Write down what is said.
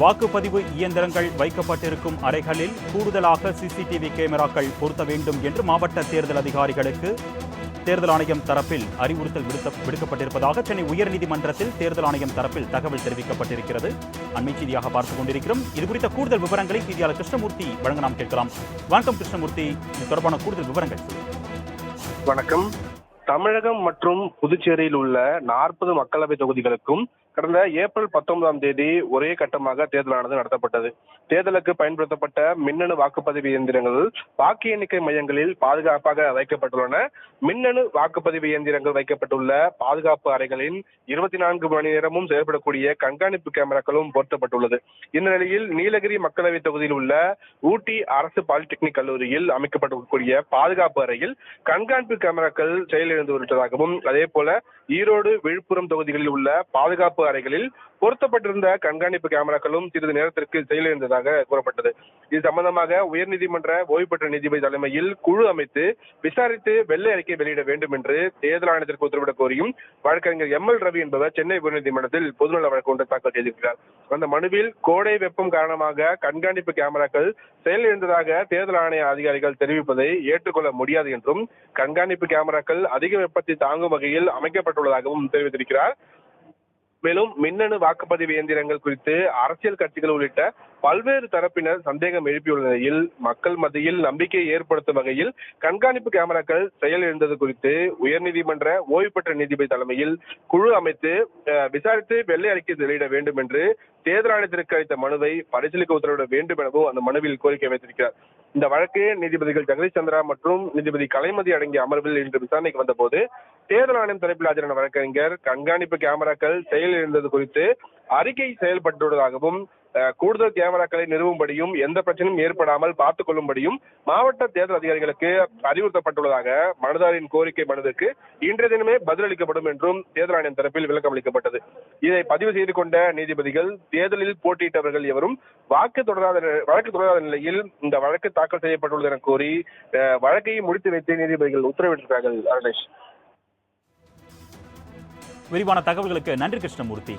வாக்குப்பதிவு இயந்திரங்கள் வைக்கப்பட்டிருக்கும் அறைகளில் கூடுதலாக சிசிடிவி கேமராக்கள் பொருத்த வேண்டும் என்று மாவட்ட தேர்தல் அதிகாரிகளுக்கு தேர்தல் ஆணையம் தரப்பில் அறிவுறுத்தல் விடுக்கப்பட்டிருப்பதாக சென்னை உயர்நீதிமன்றத்தில் தேர்தல் ஆணையம் தரப்பில் தகவல் தெரிவிக்கப்பட்டிருக்கிறது. அண்மை செய்தியாக பார்த்துக் கொண்டிருக்கிறோம். இது குறித்த கூடுதல் விவரங்களை செய்தியாளர் கிருஷ்ணமூர்த்தி வழங்க நாம் கேட்கலாம். வணக்கம் கிருஷ்ணமூர்த்தி, இது தொடர்பான கூடுதல் விவரங்கள். வணக்கம். தமிழகம் மற்றும் புதுச்சேரியில் உள்ள 40 மக்களவை தொகுதிகளுக்கும் கடந்த ஏப்ரல் 19ஆம் தேதி ஒரே கட்டமாக தேர்தலானது நடத்தப்பட்டது. தேர்தலுக்கு பயன்படுத்தப்பட்ட மின்னணு வாக்குப்பதிவு இயந்திரங்கள் வாக்கு எண்ணிக்கை மையங்களில் பாதுகாப்பாக வைக்கப்பட்டுள்ளன. மின்னணு வாக்குப்பதிவு இயந்திரங்கள் வைக்கப்பட்டுள்ள பாதுகாப்பு அறைகளில் 24 மணி நேரமும் செயல்படக்கூடிய கண்காணிப்பு கேமராக்களும் பொருத்தப்பட்டுள்ளது. இந்த நிலையில் நீலகிரி மக்களவை தொகுதியில் உள்ள ஊட்டி அரசு பாலிடெக்னிக் கல்லூரியில் அமைக்கப்பட்டிருக்கக்கூடிய பாதுகாப்பு அறையில் கண்காணிப்பு கேமராக்கள் செயலிழந்து வருவதாகவும், அதே போல ஈரோடு, விழுப்புரம் தொகுதிகளில் உள்ள பாதுகாப்பு அறைகளில் பொருத்தப்பட்டிருந்த கண்காணிப்பு கேமராக்களும் சிறிது நேரத்திற்கு செயலிழந்ததாக கூறப்பட்டது. இது சம்பந்தமாக உயர்நீதிமன்ற ஓய்வு பெற்ற நீதிபதி தலைமையில் குழு அமைத்து விசாரித்து வெள்ளை அறிக்கை வெளியிட வேண்டும் என்று தேர்தல் ஆணையத்திற்கு உத்தரவிடக் கோரியும் வழக்கறிஞர் ML ரவி என்பவர் சென்னை உயர்நீதிமன்றத்தில் பொதுநல வழக்கு ஒன்று தாக்கல் செய்திருக்கிறார். அந்த மனுவில் கோடை வெப்பம் காரணமாக கண்காணிப்பு கேமராக்கள் செயலிழந்ததாக தேர்தல் ஆணைய அதிகாரிகள் தெரிவிப்பதை ஏற்றுக்கொள்ள முடியாது என்றும், கண்காணிப்பு கேமராக்கள் அதிக வெப்பத்தை தாங்கும் வகையில் அமைக்கப்பட்டுள்ளதாகவும் தெரிவித்திருக்கிறார். மேலும் மின்னணு வாக்குப்பதிவு இயந்திரங்கள் குறித்து அரசியல் கட்சிகள் உள்ளிட்ட பல்வேறு தரப்பினர் சந்தேகம் எழுப்பியுள்ள நிலையில் மக்கள் மத்தியில் நம்பிக்கையை ஏற்படுத்தும் வகையில் கண்காணிப்பு கேமராக்கள் செயலிழந்தது குறித்து உயர்நீதிமன்ற ஓய்வு பெற்ற நீதிபதி தலைமையில் குழு அமைத்து விசாரித்து வெள்ளை அறிக்கை வெளியிட வேண்டும் என்று தேர்தல் ஆணையத்திற்கு அளித்த மனுவை பரிசீலிக்க உத்தரவிட வேண்டும் எனவும் அந்த மனுவில் கோரிக்கை வைத்திருக்கிறார். இந்த வழக்கு நீதிபதிகள் ஜெகதீஷ் சந்திரா மற்றும் நீதிபதி கலைமதி அடங்கிய அமர்வில் இன்று விசாரணைக்கு வந்தபோது தேர்தல் ஆணையம் தரப்பில் ஆஜரான வழக்கறிஞர் கண்காணிப்பு கேமராக்கள் செயலிழந்தது குறித்து அறிக்கை செயல்பட்டுள்ளதாகவும், கூடுதல் கேமராக்களை நிறுவும்படியும் எந்த பிரச்சனையும் ஏற்படாமல் பார்த்துக் கொள்ளும்படியும் மாவட்ட தேர்தல் அதிகாரிகளுக்கு அறிவுறுத்தப்பட்டுள்ளதாக மனுதாரின் கோரிக்கை மனுவிற்கு இன்றைய தினமே பதிலளிக்கப்படும் என்றும் தேர்தல் ஆணையம் தரப்பில் விளக்கம் அளிக்கப்பட்டது. இதை பதிவு செய்து கொண்ட நீதிபதிகள் தேர்தலில் போட்டியிட்டவர்கள் எவரும் வழக்கு தொடராத நிலையில் இந்த வழக்கு தாக்கல் செய்யப்பட்டுள்ளது என கூறி வழக்கை முடித்து வைத்து நீதிபதிகள் உத்தரவிட்டிருக்கிறார்கள். அருணேஷ், விரிவான தகவல்களுக்கு நன்றி கிருஷ்ணமூர்த்தி.